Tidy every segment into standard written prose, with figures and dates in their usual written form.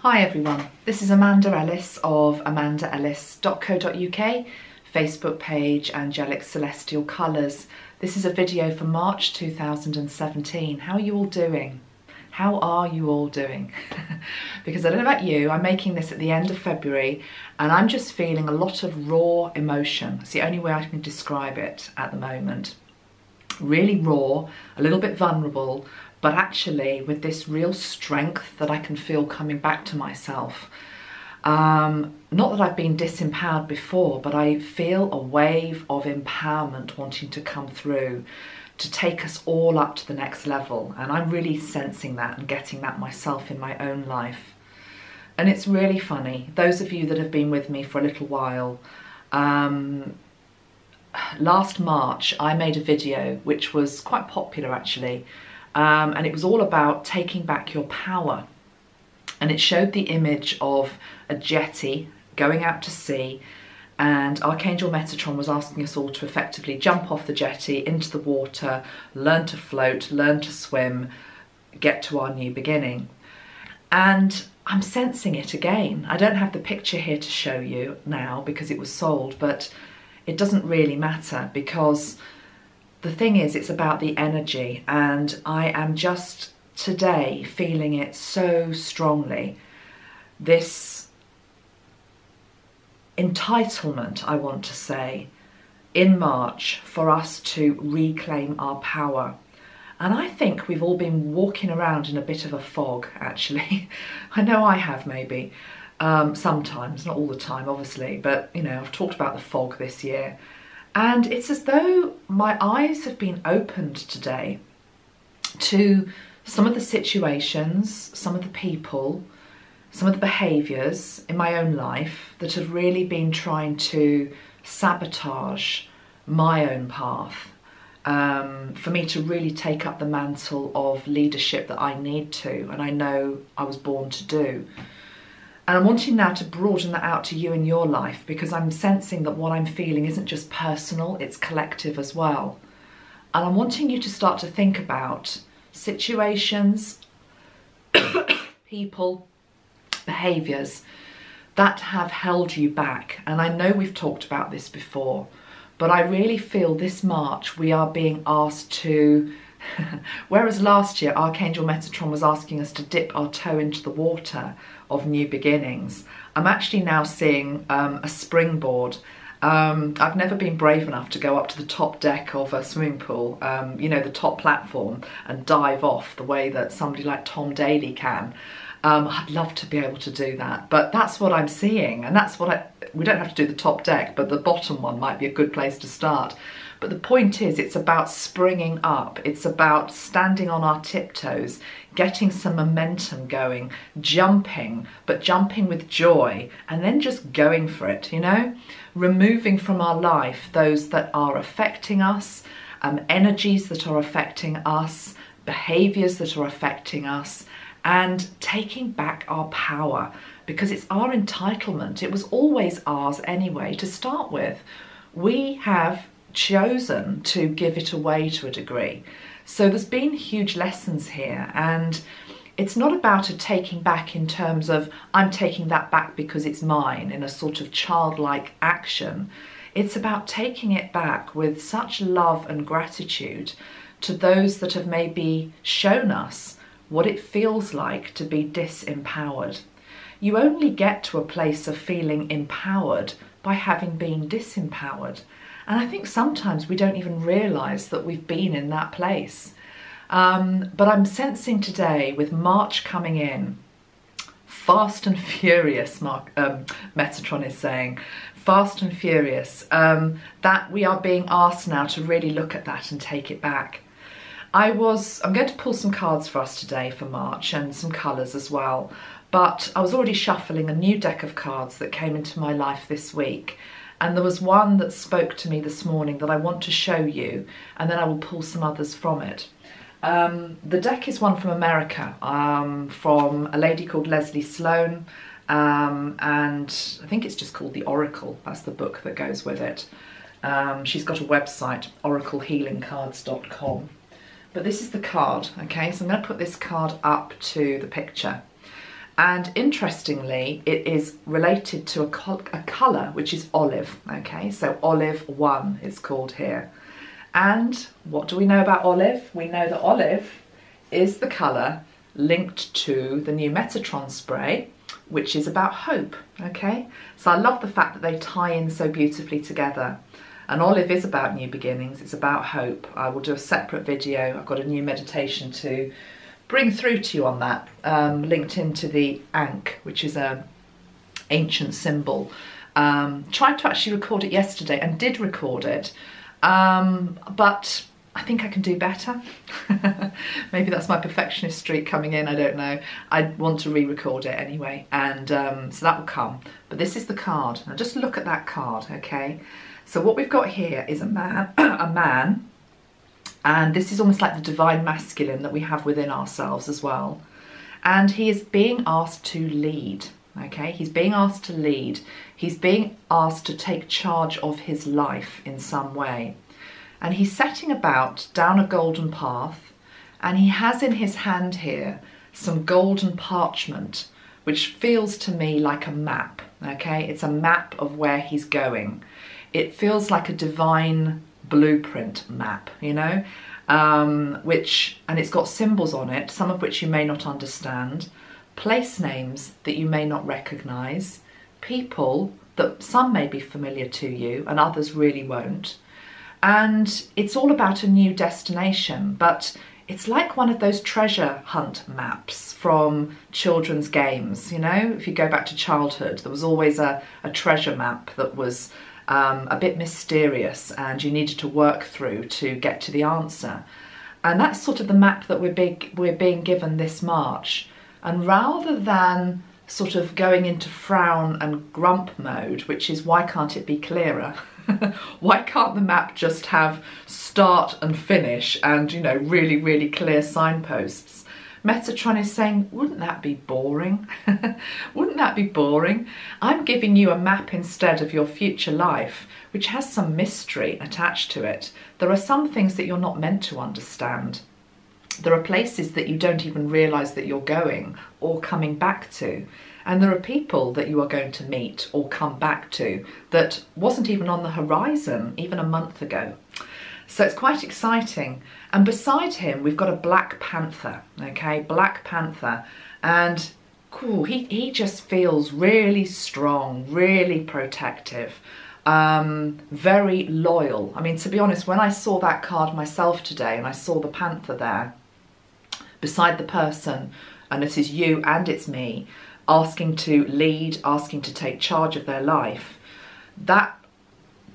Hi everyone, this is Amanda Ellis of amandaellis.co.uk, Facebook page Angelic Celestial Colours. This is a video for March 2017. How are you all doing? How are you all doing? Because I don't know about you, I'm making this at the end of February and I'm just feeling a lot of raw emotion. It's the only way I can describe it at the moment. Really raw, a little bit vulnerable, but actually with this real strength that I can feel coming back to myself. Not that I've been disempowered before, but I feel a wave of empowerment wanting to come through to take us all up to the next level. And I'm really sensing that and getting that myself in my own life. And it's really funny. Those of you that have been with me for a little while, last March I made a video which was quite popular actually. And it was all about taking back your power, and it showed the image of a jetty going out to sea, and Archangel Metatron was asking us all to effectively jump off the jetty into the water, learn to float, learn to swim, get to our new beginning. And I'm sensing it again. I don't have the picture here to show you now because it was sold, but it doesn't really matter, because the thing is, it's about the energy, and I am just today feeling it so strongly. This entitlement, I want to say, in March for us to reclaim our power. And I think we've all been walking around in a bit of a fog, actually. I know I have, maybe. Sometimes, not all the time, obviously, but, you know, I've talked about the fog this year. And it's as though my eyes have been opened today to some of the situations, some of the people, some of the behaviours in my own life that have really been trying to sabotage my own path, for me to really take up the mantle of leadership that I need to, and I know I was born to do. And I'm wanting now to broaden that out to you in your life, because I'm sensing that what I'm feeling isn't just personal, it's collective as well. And I'm wanting you to start to think about situations, people, behaviours that have held you back. And I know we've talked about this before, but I really feel this March we are being asked to, whereas last year Archangel Metatron was asking us to dip our toe into the water of new beginnings, I'm actually now seeing a springboard. I've never been brave enough to go up to the top deck of a swimming pool, you know, the top platform, and dive off the way that somebody like Tom Daley can. I'd love to be able to do that, but that's what I'm seeing, and that's what we don't have to do the top deck, but the bottom one might be a good place to start. But the point is, it's about springing up. It's about standing on our tiptoes, getting some momentum going, jumping, but jumping with joy, and then just going for it, you know? Removing from our life those that are affecting us, energies that are affecting us, behaviours that are affecting us, and taking back our power, because it's our entitlement. It was always ours anyway to start with. We have chosen to give it away to a degree. So there's been huge lessons here, and it's not about a taking back in terms of I'm taking that back because it's mine in a sort of childlike action. It's about taking it back with such love and gratitude to those that have maybe shown us what it feels like to be disempowered. You only get to a place of feeling empowered by having been disempowered. And I think sometimes we don't even realise that we've been in that place. But I'm sensing today, with March coming in, fast and furious, Metatron is saying, fast and furious, that we are being asked now to really look at that and take it back. I'm going to pull some cards for us today for March, and some colours as well. But I was already shuffling a new deck of cards that came into my life this week. And there was one that spoke to me this morning that I want to show you, and then I will pull some others from it. The deck is one from America, from a lady called Leslie Sloan, and I think it's just called The Oracle. That's the book that goes with it. She's got a website, oraclehealingcards.com. But this is the card, okay? So I'm going to put this card up to the picture. And interestingly, it is related to a colour, which is olive, okay? So olive 1 it's called here. And what do we know about olive? We know that olive is the colour linked to the new Metatron spray, which is about hope, okay? So I love the fact that they tie in so beautifully together. And olive is about new beginnings, it's about hope. I will do a separate video. I've got a new meditation to bring through to you on that, linked into the Ankh, which is a ancient symbol. Tried to actually record it yesterday and did record it, but I think I can do better. Maybe that's my perfectionist streak coming in, I don't know. I want to re-record it anyway, and so that will come. But this is the card. Now just look at that card, okay? So what we've got here is a man, and this is almost like the divine masculine that we have within ourselves as well. And he is being asked to lead, okay? He's being asked to lead. He's being asked to take charge of his life in some way. And he's setting about down a golden path, and he has in his hand here some golden parchment, which feels to me like a map, okay? It's a map of where he's going. It feels like a divine blueprint map, you know, and it's got symbols on it, some of which you may not understand, place names that you may not recognize, people that some may be familiar to you and others really won't. And it's all about a new destination, but it's like one of those treasure hunt maps from children's games, you know? If you go back to childhood, there was always a treasure map that was a bit mysterious and you needed to work through to get to the answer. And that's sort of the map that we're being given this March. And rather than sort of going into frown and grump mode, which is why can't it be clearer? Why can't the map just have start and finish and, you know, really, really clear signposts? Metatron is saying, wouldn't that be boring? Wouldn't that be boring? I'm giving you a map instead of your future life, which has some mystery attached to it. There are some things that you're not meant to understand. There are places that you don't even realise that you're going or coming back to. And there are people that you are going to meet or come back to that wasn't even on the horizon even a month ago. So it's quite exciting. And beside him, we've got a Black Panther, okay? Black Panther. And cool, he just feels really strong, really protective, very loyal. I mean, to be honest, when I saw that card myself today and I saw the Panther there beside the person, and it is you and it's me, asking to lead, asking to take charge of their life, that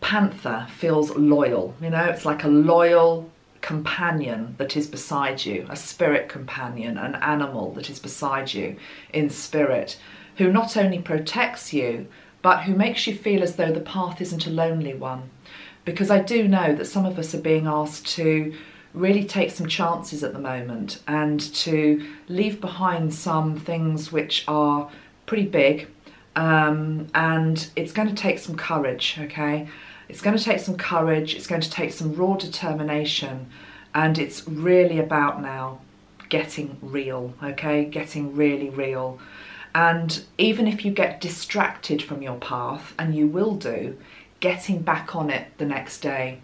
Panther feels loyal, you know, it's like a loyal companion that is beside you, a spirit companion, an animal that is beside you in spirit, who not only protects you, but who makes you feel as though the path isn't a lonely one. Because I do know that some of us are being asked to really take some chances at the moment and to leave behind some things which are pretty big, and it's going to take some courage, okay? It's going to take some courage, it's going to take some raw determination, and it's really about now getting real, okay? Getting really real. And even if you get distracted from your path, and you will do, getting back on it the next day.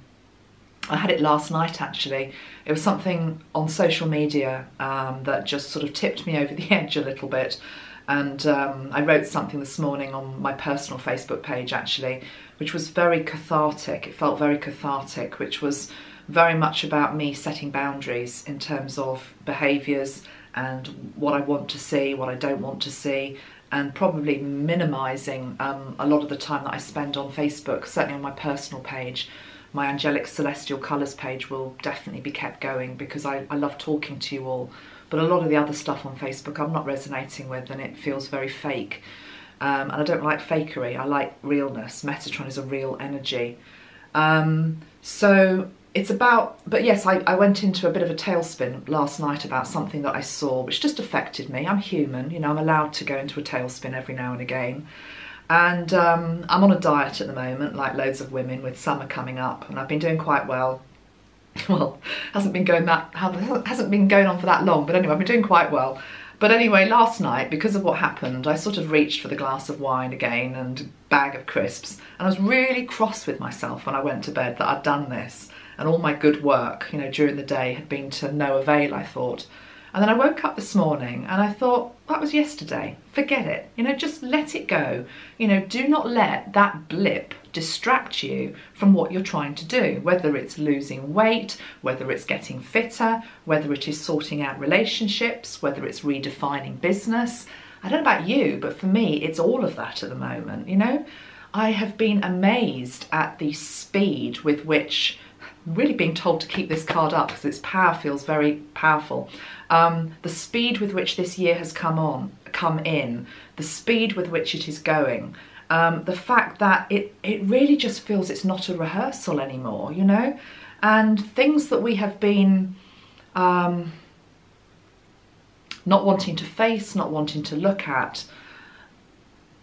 I had it last night actually. It was something on social media that just sort of tipped me over the edge a little bit. And I wrote something this morning on my personal Facebook page actually, which was very cathartic. It felt very cathartic, which was very much about me setting boundaries in terms of behaviours and what I want to see, what I don't want to see, and probably minimising a lot of the time that I spend on Facebook, certainly on my personal page. My Angelic Celestial Colours page will definitely be kept going because I love talking to you all. But a lot of the other stuff on Facebook I'm not resonating with, and it feels very fake. And I don't like fakery, I like realness. Metatron is a real energy. So it's about, but yes, I went into a bit of a tailspin last night about something that I saw, which just affected me. I'm human, you know, I'm allowed to go into a tailspin every now and again. And I'm on a diet at the moment, like loads of women, with summer coming up, and I've been doing quite well. Well, hasn't been going on for that long, but anyway, I've been doing quite well. But anyway, last night, because of what happened, I sort of reached for the glass of wine again and a bag of crisps. And I was really cross with myself when I went to bed that I'd done this. And all my good work, you know, during the day had been to no avail, I thought. And then I woke up this morning and I thought, that was yesterday. Forget it. You know, just let it go. You know, do not let that blip distract you from what you're trying to do, whether it's losing weight, whether it's getting fitter, whether it is sorting out relationships, whether it's redefining business. I don't know about you, but for me, it's all of that at the moment, you know. I have been amazed at the speed with which, really being told to keep this card up because its power feels very powerful. The speed with which this year has come in, the speed with which it is going, the fact that it really just feels it's not a rehearsal anymore, you know, and things that we have been not wanting to face, not wanting to look at,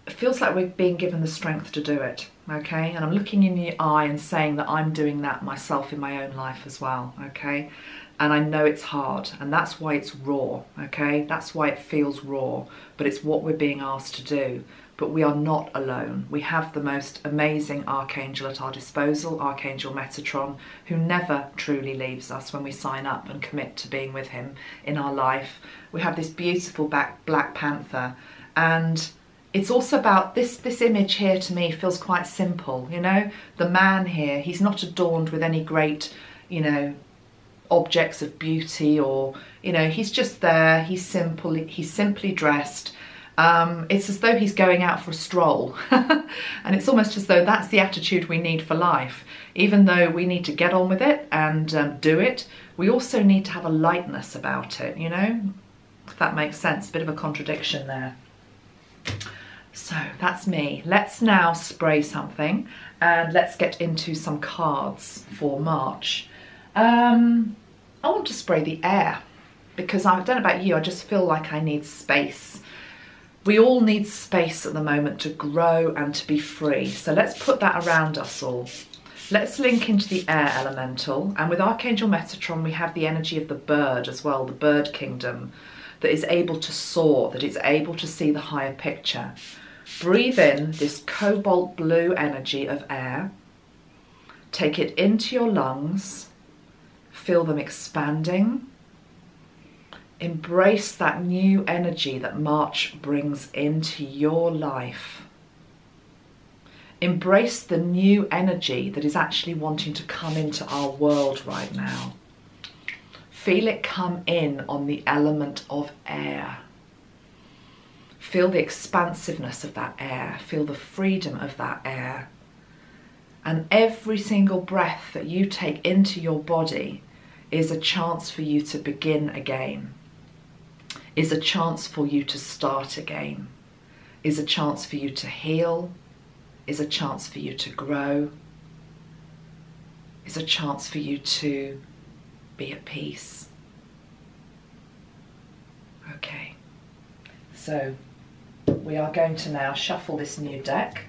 it feels like we're being given the strength to do it, okay? And I'm looking in the eye and saying that I'm doing that myself in my own life as well, okay? And I know it's hard, and that's why it's raw, okay? That's why it feels raw, but it's what we're being asked to do. But we are not alone. We have the most amazing Archangel at our disposal, Archangel Metatron, who never truly leaves us when we sign up and commit to being with him in our life. We have this beautiful Black Panther, and it's also about this image here. To me feels quite simple, you know. The man here, he's not adorned with any great, you know, objects of beauty, or, you know, he's just there, he's simple, he's simply dressed. It's as though he's going out for a stroll. And it's almost as though that's the attitude we need for life. Even though we need to get on with it and do it, we also need to have a lightness about it, you know, if that makes sense. A bit of a contradiction there. So that's me. Let's now spray something and let's get into some cards for March. I want to spray the air because I don't know about you, I just feel like I need space. We all need space at the moment to grow and to be free. So let's put that around us all. Let's link into the air elemental. And with Archangel Metatron, we have the energy of the bird as well, the bird kingdom, that is able to soar, that is able to see the higher picture. Breathe in this cobalt blue energy of air. Take it into your lungs. Feel them expanding. Embrace that new energy that March brings into your life. Embrace the new energy that is actually wanting to come into our world right now. Feel it come in on the element of air. Feel the expansiveness of that air. Feel the freedom of that air. And every single breath that you take into your body is a chance for you to begin again. Is a chance for you to start again, is a chance for you to heal, is a chance for you to grow, is a chance for you to be at peace. Okay, so we are going to now shuffle this new deck,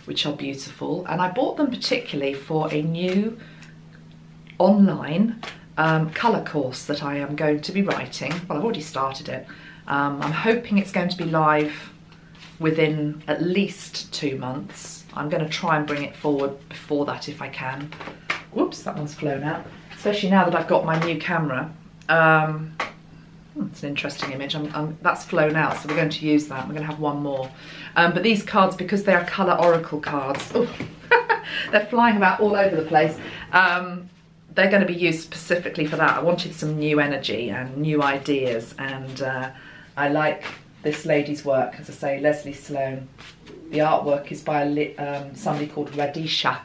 which are beautiful, and I bought them particularly for a new online colour course that I am going to be writing. Well, I've already started it. I'm hoping it's going to be live within at least 2 months. I'm going to try and bring it forward before that if I can. Whoops, that one's flown out. Especially now that I've got my new camera. It's an interesting image. That's flown out, so we're going to use that. We're going to have one more. But these cards, because they are colour oracle cards, they're flying about all over the place. They're going to be used specifically for that. I wanted some new energy and new ideas, and I like this lady's work, as I say, Leslie Sloan. The artwork is by somebody called Radisha,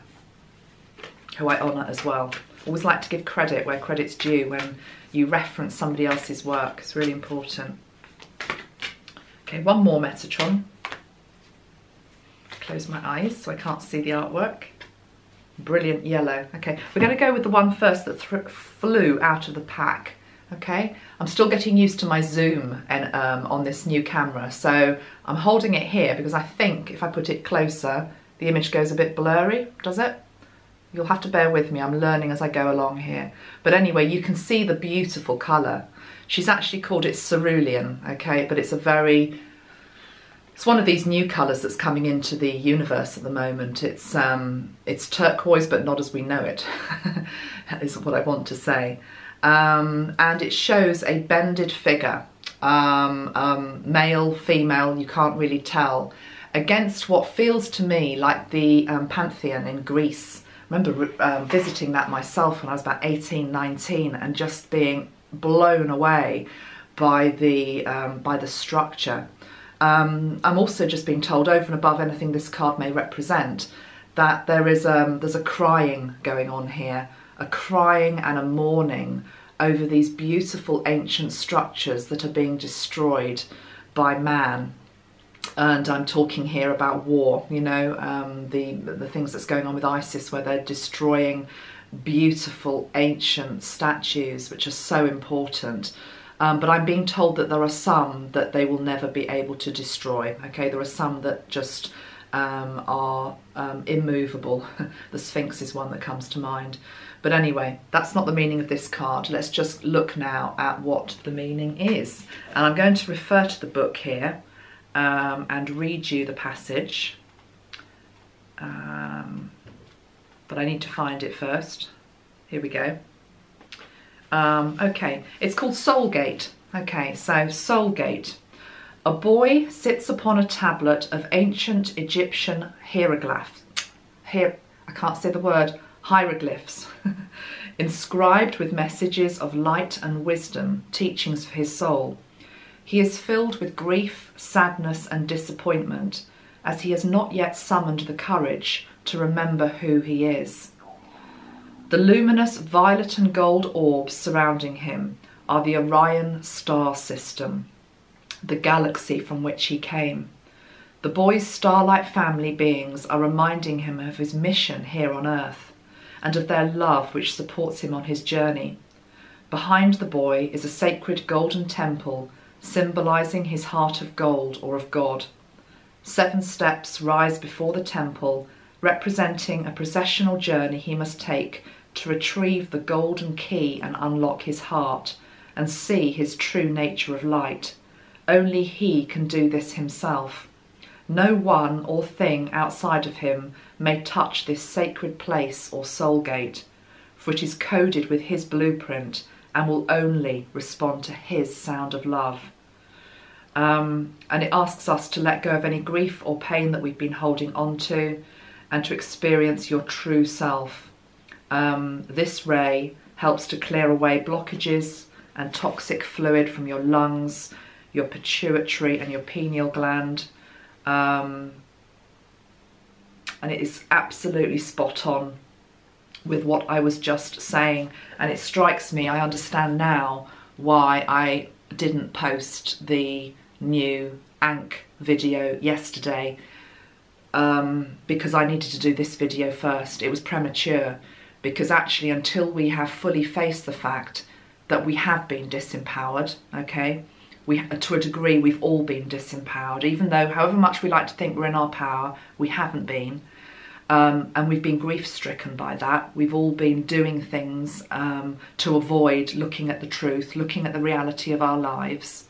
who I honour as well. Always like to give credit where credit's due when you reference somebody else's work. It's really important. Okay, one more Metatron. Close my eyes so I can't see the artwork. Brilliant yellow. Okay, we're going to go with the one first that flew out of the pack. Okay, I'm still getting used to my zoom and on this new camera, so I'm holding it here because I think if I put it closer the image goes a bit blurry. Does it? You'll have to bear with me, I'm learning as I go along here. But anyway, you can see the beautiful colour. She's actually called it cerulean, okay, but it's one of these new colours that's coming into the universe at the moment. It's turquoise, but not as we know it, is what I want to say. And it shows a bended figure, male, female, you can't really tell, against what feels to me like the Pantheon in Greece. I remember visiting that myself when I was about 18, 19, and just being blown away by the structure. I'm also just being told, over and above anything this card may represent, that there's a crying going on here, a crying and a mourning over these beautiful ancient structures that are being destroyed by man. And I'm talking here about war, you know, the things that's going on with ISIS, where they're destroying beautiful ancient statues, which are so important. But I'm being told that there are some that they will never be able to destroy. Okay, there are some that just are immovable. The Sphinx is one that comes to mind. But anyway, that's not the meaning of this card. Let's just look now at what the meaning is. And I'm going to refer to the book here and read you the passage. But I need to find it first. Here we go. Okay, it's called Soul Gate. Okay, so Soul Gate. A boy sits upon a tablet of ancient Egyptian hieroglyphs. I can't say the word. Hieroglyphs. Inscribed with messages of light and wisdom, teachings for his soul. He is filled with grief, sadness and disappointment, as he has not yet summoned the courage to remember who he is. The luminous violet and gold orbs surrounding him are the Orion star system, the galaxy from which he came. The boy's starlight family beings are reminding him of his mission here on Earth and of their love which supports him on his journey. Behind the boy is a sacred golden temple symbolizing his heart of gold or of God. 7 steps rise before the temple, representing a processional journey he must take to retrieve the golden key and unlock his heart and see his true nature of light. Only he can do this himself. No one or thing outside of him may touch this sacred place or soul gate, for it is coded with his blueprint and will only respond to his sound of love. And it asks us to let go of any grief or pain that we've been holding on to and to experience your true self. This ray helps to clear away blockages and toxic fluid from your lungs, your pituitary and your pineal gland. And it is absolutely spot on with what I was just saying. And it strikes me, I understand now why I didn't post the new Ankh video yesterday, because I needed to do this video first. It was premature, because actually until we have fully faced the fact that we have been disempowered, okay, to a degree we've all been disempowered, even though however much we like to think we're in our power, we haven't been. And we've been grief-stricken by that. We've all been doing things to avoid looking at the truth, looking at the reality of our lives.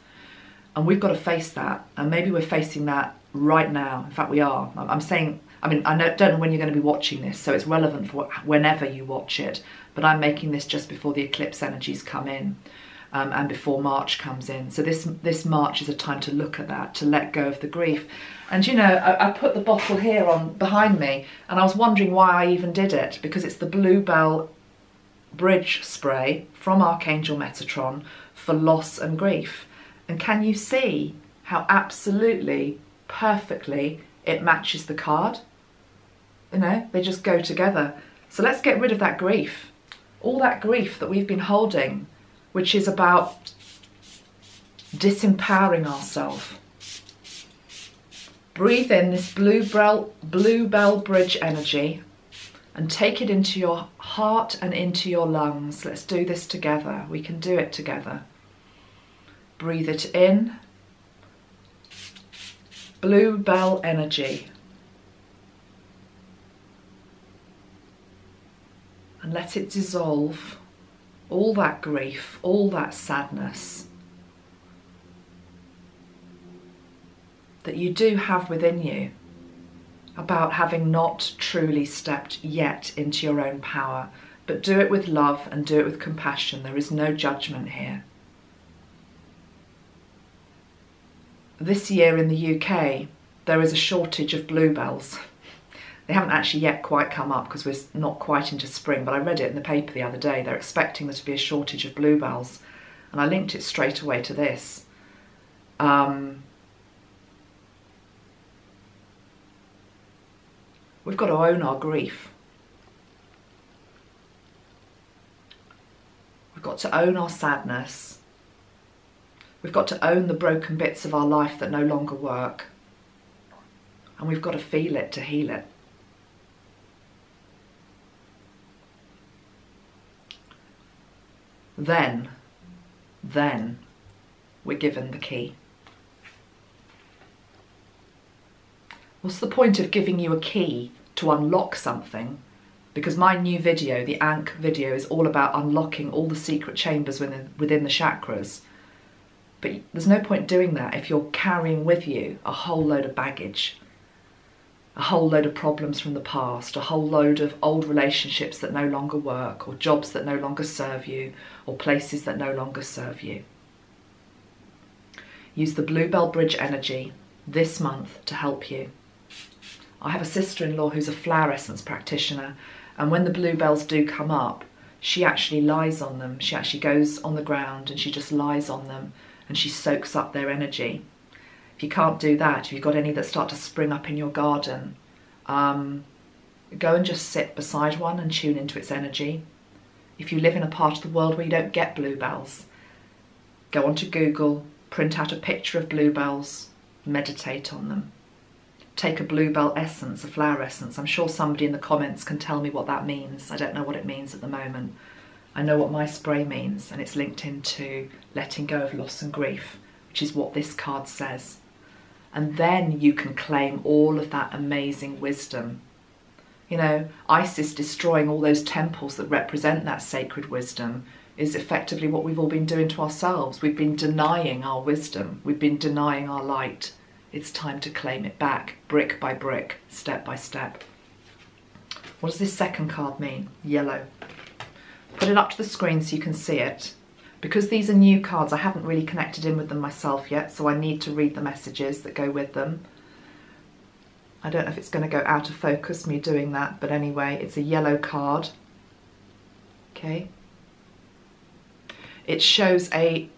And we've got to face that. And maybe we're facing that right now. In fact, we are. I'm saying, I mean, I don't know when you're going to be watching this, so it's relevant for whenever you watch it. But I'm making this just before the eclipse energies come in. And before March comes in. So this March is a time to look at that, to let go of the grief. And you know, I put the bottle here on behind me, and I was wondering why I even did it, because it's the Bluebell Bridge spray from Archangel Metatron for loss and grief. And can you see how absolutely perfectly it matches the card? You know, they just go together. So let's get rid of that grief, all that grief that we've been holding, which is about disempowering ourselves. Breathe in this Bluebell Bridge energy and take it into your heart and into your lungs. Let's do this together. We can do it together. Breathe it in. Bluebell energy. And let it dissolve all that grief, all that sadness that you do have within you about having not truly stepped yet into your own power. But do it with love and do it with compassion. There is no judgment here. This year in the UK, there is a shortage of bluebells. They haven't actually yet quite come up because we're not quite into spring, but I read it in the paper the other day. They're expecting there to be a shortage of bluebells. And I linked it straight away to this. We've got to own our grief. We've got to own our sadness. We've got to own the broken bits of our life that no longer work. And we've got to feel it to heal it. Then we're given the key. What's the point of giving you a key to unlock something? Because my new video, the Ankh video, is all about unlocking all the secret chambers within the chakras. But there's no point doing that if you're carrying with you a whole load of baggage, a whole load of problems from the past, a whole load of old relationships that no longer work, or jobs that no longer serve you, or places that no longer serve you. Use the Bluebell Bridge energy this month to help you. I have a sister-in-law who's a flower essence practitioner, and when the bluebells do come up, she actually lies on them. She actually goes on the ground and she just lies on them and she soaks up their energy. If you can't do that, if you've got any that start to spring up in your garden, go and just sit beside one and tune into its energy. If you live in a part of the world where you don't get bluebells, go onto Google, print out a picture of bluebells, meditate on them. Take a bluebell essence, a flower essence. I'm sure somebody in the comments can tell me what that means. I don't know what it means at the moment. I know what my spray means, and it's linked into letting go of loss and grief, which is what this card says. And then you can claim all of that amazing wisdom. You know, Isis destroying all those temples that represent that sacred wisdom is effectively what we've all been doing to ourselves. We've been denying our wisdom. We've been denying our light. It's time to claim it back, brick by brick, step by step. What does this second card mean? Yellow. Put it up to the screen so you can see it. Because these are new cards, I haven't really connected in with them myself yet, so I need to read the messages that go with them. I don't know if it's going to go out of focus, me doing that, but anyway, it's a yellow card. Okay. It shows a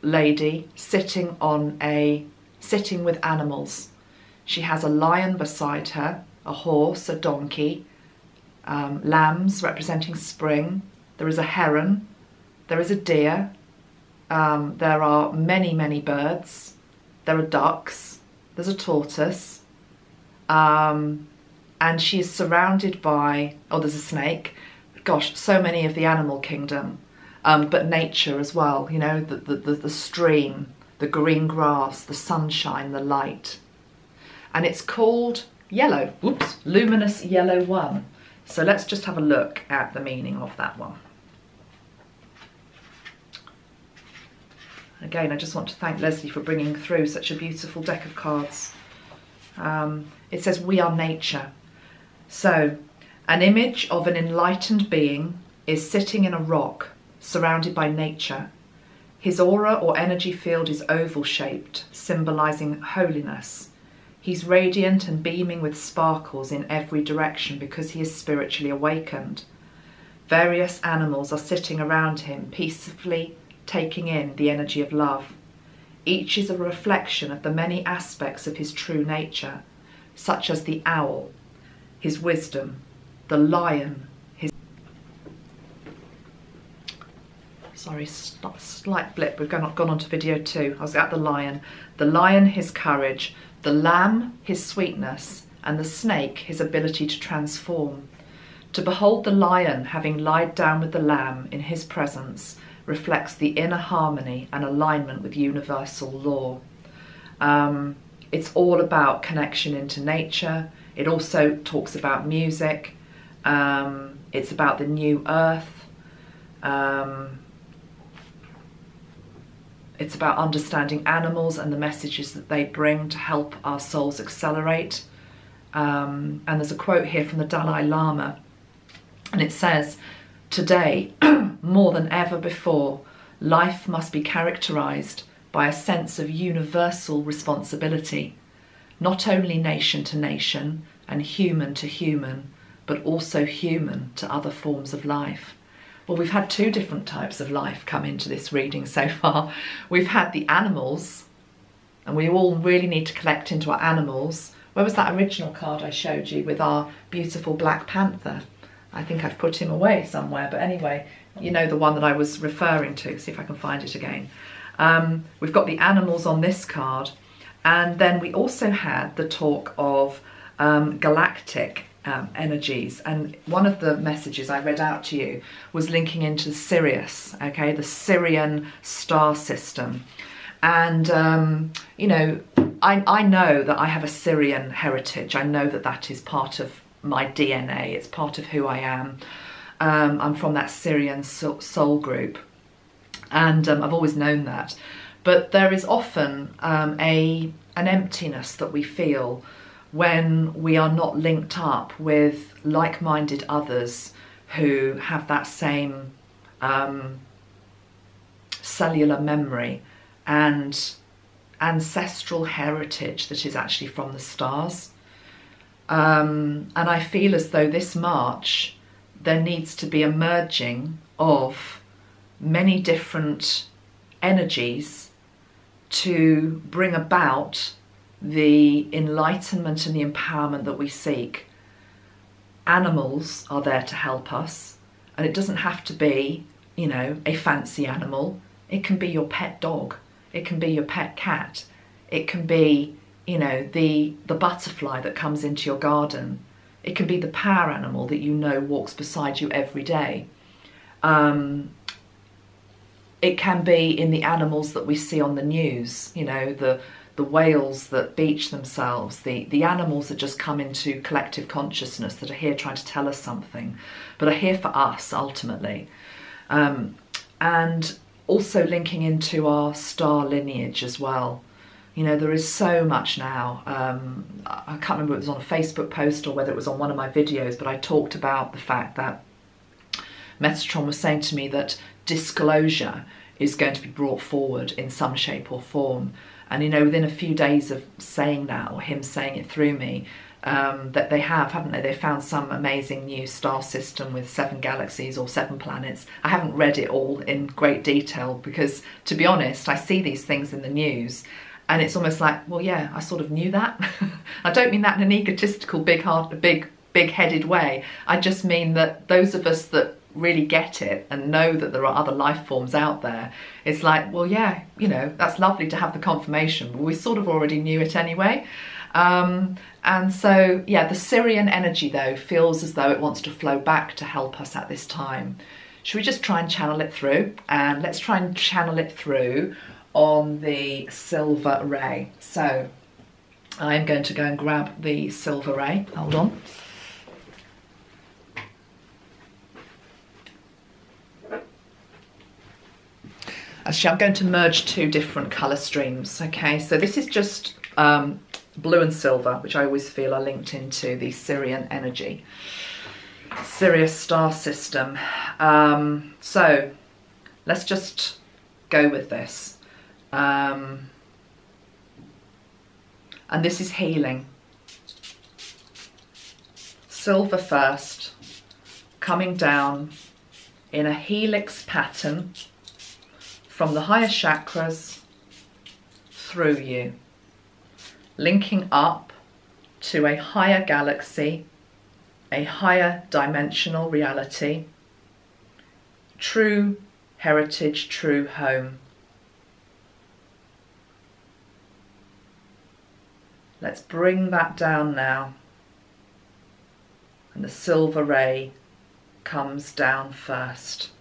lady sitting with animals. She has a lion beside her, a horse, a donkey, lambs representing spring. There is a heron, there is a deer, there are many, many birds, there are ducks, there's a tortoise, and she is surrounded by, oh, there's a snake. Gosh, so many of the animal kingdom, but nature as well, you know, the stream, the green grass, the sunshine, the light. And it's called yellow, whoops, luminous yellow one. So let's just have a look at the meaning of that one. Again, I just want to thank Leslie for bringing through such a beautiful deck of cards. It says, we are nature. So, an image of an enlightened being is sitting in a rock, surrounded by nature. His aura or energy field is oval-shaped, symbolising holiness. He's radiant and beaming with sparkles in every direction because he is spiritually awakened. Various animals are sitting around him, peacefully taking in the energy of love. Each is a reflection of the many aspects of his true nature, such as the owl, his wisdom, the lion, his... Sorry, slight blip, we've gone on to video 2. I was at the lion, his courage, the lamb, his sweetness, and the snake, his ability to transform. To behold the lion having lied down with the lamb in his presence reflects the inner harmony and alignment with universal law. It's all about connection into nature. It also talks about music. It's about the new earth. It's about understanding animals and the messages that they bring to help our souls accelerate. And there's a quote here from the Dalai Lama, and it says, "Today, more than ever before, life must be characterized by a sense of universal responsibility, not only nation to nation and human to human, but also human to other forms of life." Well, we've had two different types of life come into this reading so far. We've had the animals, and we all really need to collect into our animals. Where was that original card I showed you with our beautiful Black Panther? I think I've put him away somewhere, but anyway, you know the one that I was referring to. See if I can find it again. We've got the animals on this card, and then we also had the talk of galactic energies, and one of the messages I read out to you was linking into Sirius, okay, the Sirian star system. And you know, I know that I have a Sirian heritage. I know that that is part of my DNA. It's part of who I am. I'm from that Sirian soul group, and I've always known that. But there is often an emptiness that we feel when we are not linked up with like-minded others who have that same cellular memory and ancestral heritage that is actually from the stars. And I feel as though this March there needs to be a merging of many different energies to bring about the enlightenment and the empowerment that we seek. Animals are there to help us, and it doesn't have to be, you know, a fancy animal. It can be your pet dog, it can be your pet cat, it can be, you know, the butterfly that comes into your garden, it can be the power animal that you know walks beside you every day. It can be in the animals that we see on the news, you know, the whales that beach themselves, the animals that just come into collective consciousness, that are here trying to tell us something, but are here for us ultimately. And also linking into our star lineage as well. You know, there is so much now. I can't remember if it was on a Facebook post or whether it was on one of my videos, but I talked about the fact that Metatron was saying to me that disclosure is going to be brought forward in some shape or form. And, you know, within a few days of saying that, or him saying it through me, that they have, haven't they? They found some amazing new star system with 7 galaxies or 7 planets. I haven't read it all in great detail because, to be honest, I see these things in the news and it's almost like, well, yeah, I sort of knew that. I don't mean that in an egotistical, big-headed way. I just mean that those of us that really get it and know that there are other life forms out there, it's like, well, yeah, you know, that's lovely to have the confirmation, but we sort of already knew it anyway. And so, yeah, the Sirian energy, though, feels as though it wants to flow back to help us at this time. Should we just try and channel it through? And let's try and channel it through on the silver ray. So I'm going to go and grab the silver ray. Hold on. Actually, I'm going to merge 2 different colour streams, okay? So this is just blue and silver, which I always feel are linked into the Sirian energy. Sirius star system. So let's just go with this. And this is healing. Silver first, coming down in a helix pattern from the higher chakras through you, linking up to a higher galaxy, a higher dimensional reality, true heritage, true home. Let's bring that down now, and the silver ray comes down first,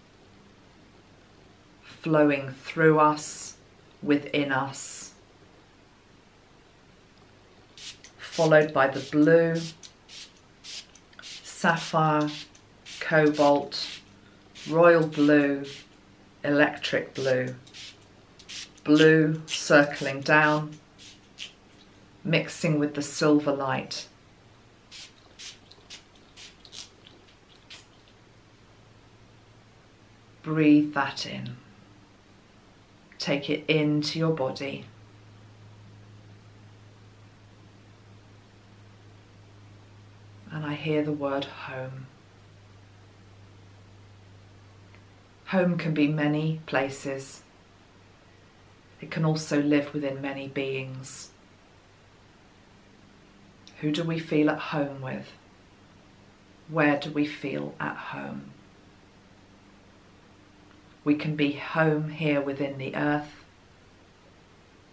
flowing through us, within us, followed by the blue, sapphire, cobalt, royal blue, electric blue, blue circling down, mixing with the silver light. Breathe that in. Take it into your body. And I hear the word home. Home can be many places. It can also live within many beings. Who do we feel at home with? Where do we feel at home? We can be home here within the earth,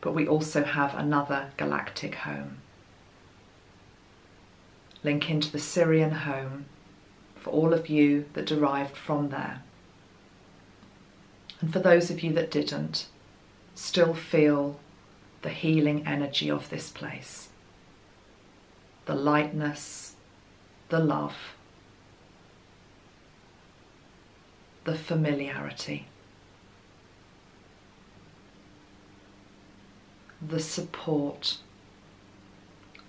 but we also have another galactic home. Link into the Sirian home for all of you that derived from there. And for those of you that didn't, still feel the healing energy of this place. The lightness, the love, the familiarity, the support,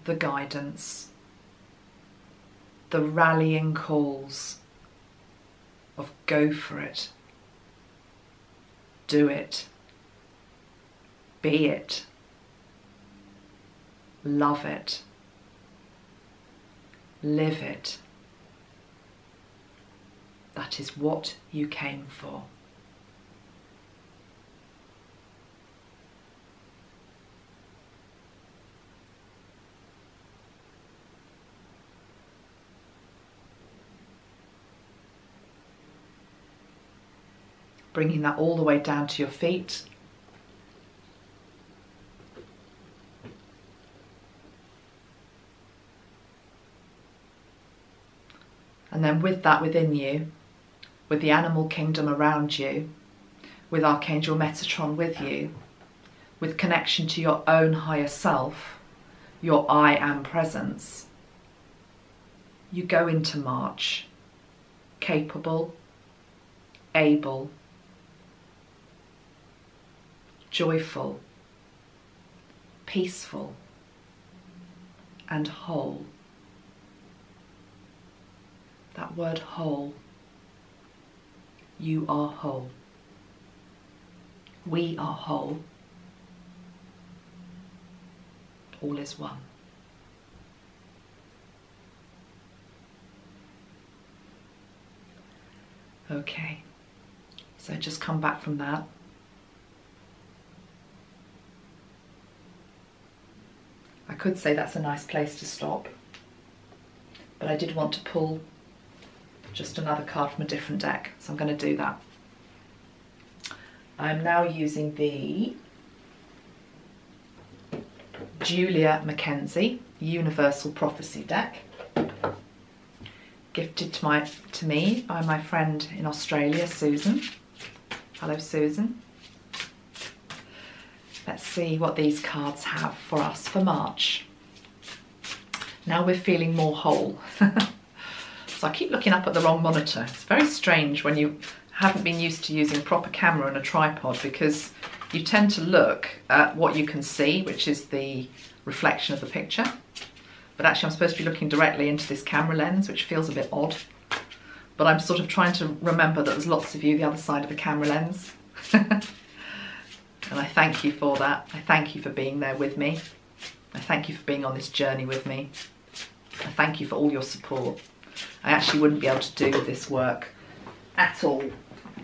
the guidance, the rallying calls of go for it, do it, be it, love it, live it. That is what you came for. Bringing that all the way down to your feet. And then with that within you, with the animal kingdom around you, with Archangel Metatron with you, with connection to your own higher self, your I am presence, you go into March capable, able, joyful, peaceful, and whole. That word whole. You are whole. We are whole. All is one. Okay, so just come back from that. I could say that's a nice place to stop, but I did want to pull just another card from a different deck, so I'm going to do that. I'm now using the Julia Mackenzie Universal Prophecy deck, gifted to me by my friend in Australia, Susan. Hello, Susan. Let's see what these cards have for us for March. Now we're feeling more whole. So I keep looking up at the wrong monitor. It's very strange when you haven't been used to using a proper camera and a tripod, because you tend to look at what you can see, which is the reflection of the picture. But actually I'm supposed to be looking directly into this camera lens, which feels a bit odd. But I'm sort of trying to remember that there's lots of you the other side of the camera lens. And I thank you for that. I thank you for being there with me. I thank you for being on this journey with me. I thank you for all your support. I actually wouldn't be able to do this work at all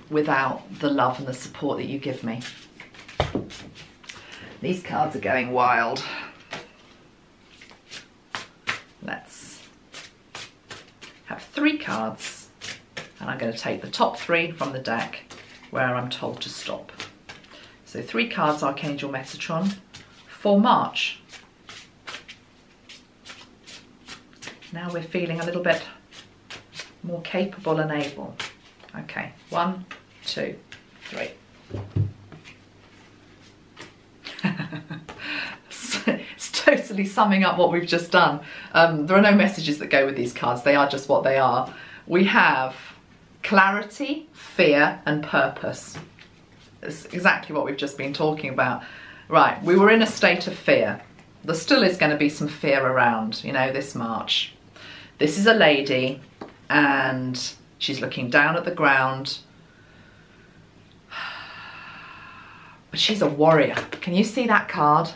without the love and the support that you give me. These cards are going wild. Let's have 3 cards, and I'm going to take the top 3 from the deck where I'm told to stop. So 3 cards, Archangel Metatron, for March. Now we're feeling a little bit more capable and able. Okay, 1, 2, 3. It's totally summing up what we've just done. There are no messages that go with these cards. They are just what they are. We have clarity, fear and purpose. It's exactly what we've just been talking about. Right, we were in a state of fear. There still is going to be some fear around, you know, this March. This is a lady and she's looking down at the ground. But she's a warrior. Can you see that card?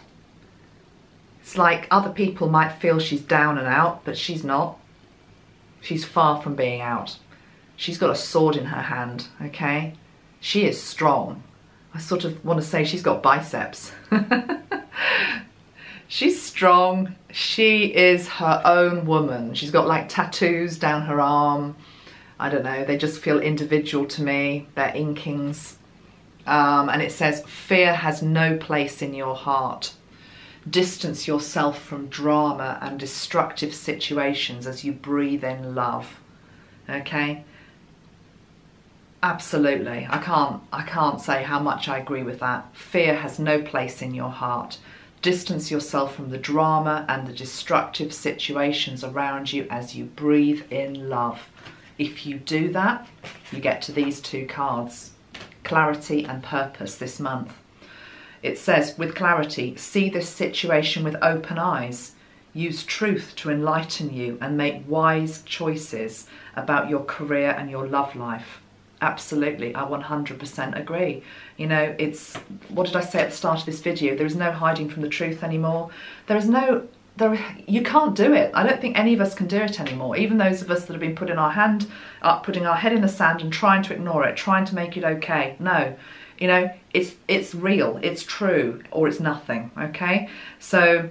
It's like other people might feel she's down and out, but she's not. She's far from being out. She's got a sword in her hand, okay? She is strong. I sort of want to say she's got biceps. She's strong. She is her own woman. She's got like tattoos down her arm. I don't know, they just feel individual to me. They're inkings. And it says, fear has no place in your heart. Distance yourself from drama and destructive situations as you breathe in love. Okay? Absolutely. I can't say how much I agree with that. Fear has no place in your heart. Distance yourself from the drama and the destructive situations around you as you breathe in love. If you do that, you get to these two cards. Clarity and purpose this month. It says, with clarity, see this situation with open eyes. Use truth to enlighten you and make wise choices about your career and your love life. Absolutely, I 100% agree. You know, it's, what did I say at the start of this video? There is no hiding from the truth anymore. You can't do it. I don't think any of us can do it anymore. Even those of us that have been putting our head in the sand and trying to ignore it, trying to make it okay. No, you know, it's real, it's true, or it's nothing, okay? So,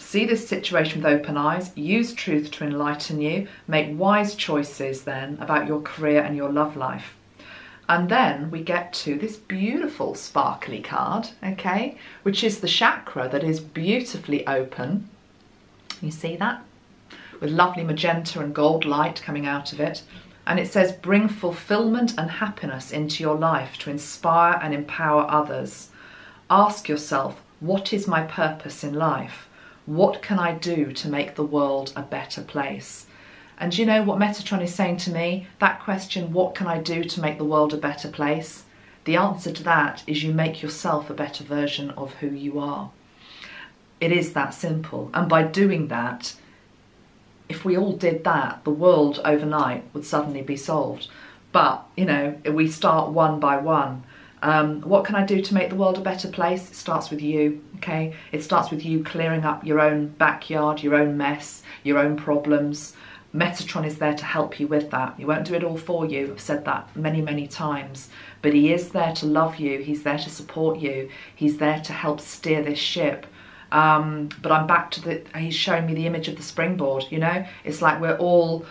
see this situation with open eyes, use truth to enlighten you, make wise choices then about your career and your love life. And then we get to this beautiful sparkly card, okay, which is the chakra that is beautifully open. You see that? With lovely magenta and gold light coming out of it. And it says, bring fulfillment and happiness into your life to inspire and empower others. Ask yourself, what is my purpose in life? What can I do to make the world a better place? And do you know what Metatron is saying to me? That question, what can I do to make the world a better place? The answer to that is you make yourself a better version of who you are. It is that simple. And by doing that, if we all did that, the world overnight would suddenly be solved. But, you know, we start one by one. What can I do to make the world a better place? It starts with you, okay? It starts with you clearing up your own backyard, your own mess, your own problems. Metatron is there to help you with that. He won't do it all for you. I've said that many, many times. But he is there to love you. He's there to support you. He's there to help steer this ship. But I'm back to he's showing me the image of the springboard, you know? It's like we're all...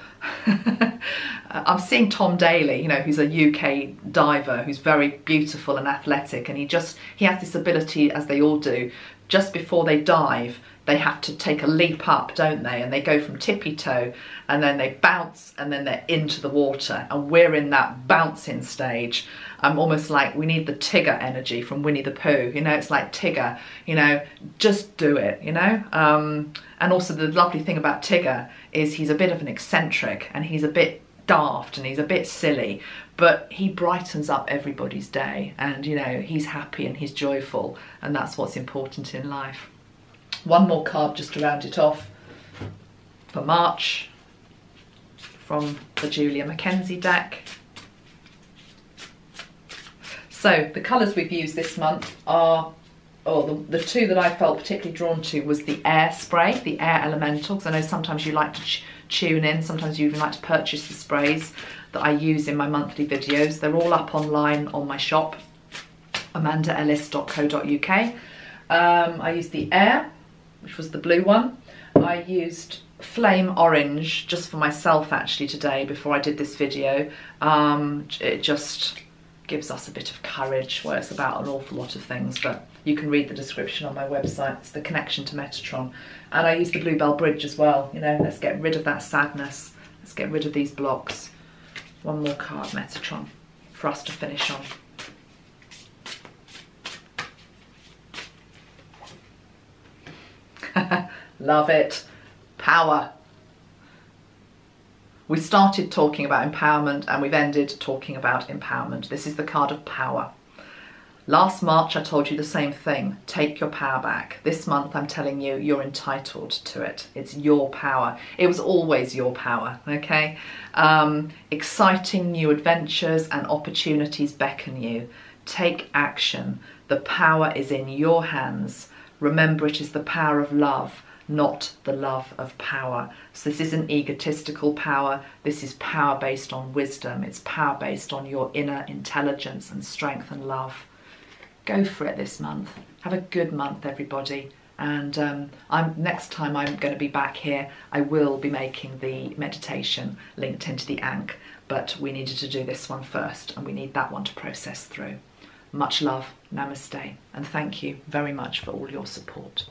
I'm seeing Tom Daly, you know, who's a UK diver, who's very beautiful and athletic. And he has this ability, as they all do, just before they dive, they have to take a leap up, don't they? And they go from tippy-toe and then they bounce and then they're into the water. And we're in that bouncing stage. I'm almost like we need the Tigger energy from Winnie the Pooh. You know, it's like Tigger, you know, just do it, you know? And also the lovely thing about Tigger is he's a bit of an eccentric and he's a bit daft and he's a bit silly, but he brightens up everybody's day and, you know, he's happy and he's joyful, and that's what's important in life. One more card just to round it off for March from the Julia Mackenzie deck. So the colours we've used this month are, the two that I felt particularly drawn to was the air spray, the air elemental, because I know sometimes you like to tune in, sometimes you even like to purchase the sprays that I use in my monthly videos. They're all up online on my shop, amandaellis.co.uk. I used the air, which was the blue one. I used flame orange just for myself actually today before I did this video. It just gives us a bit of courage. Well, it's about an awful lot of things, but you can read the description on my website. It's the connection to Metatron. And I used the Bluebell Bridge as well. You know, let's get rid of that sadness. Let's get rid of these blocks. One more card, Metatron, for us to finish on. Love it. Power. We started talking about empowerment and we've ended talking about empowerment. This is the card of power. Last March I told you the same thing, take your power back. This month I'm telling you you're entitled to it. It's your power. It was always your power, okay? Exciting new adventures and opportunities beckon you. Take action. The power is in your hands. Remember, it is the power of love, not the love of power. So this isn't egotistical power. This is power based on wisdom. It's power based on your inner intelligence and strength and love. Go for it this month. Have a good month, everybody. And next time I'm going to be back here, I will be making the meditation linked into the Ankh, but we needed to do this one first and we need that one to process through. Much love, namaste, and thank you very much for all your support.